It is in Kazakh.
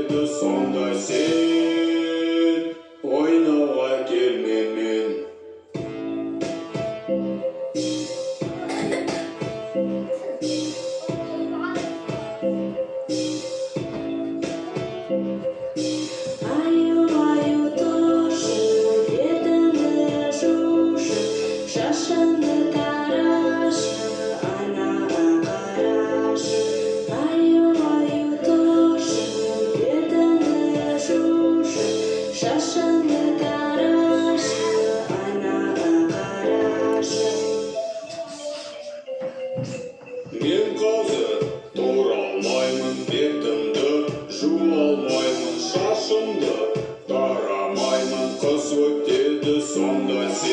өтеді сонда сен ойнауға келме мен. Аю-аю тошы, бетіңді жушы, шашыңды тарашы, анаға қарашы. Аю-аю тошы, бетіңді жушы, шашыңды тарашы, анаға қарашы. Мен қазір тұра алмаймын, бетімді жуа алмаймын, шашымды тарамаймын, қыз өтеді сонда сен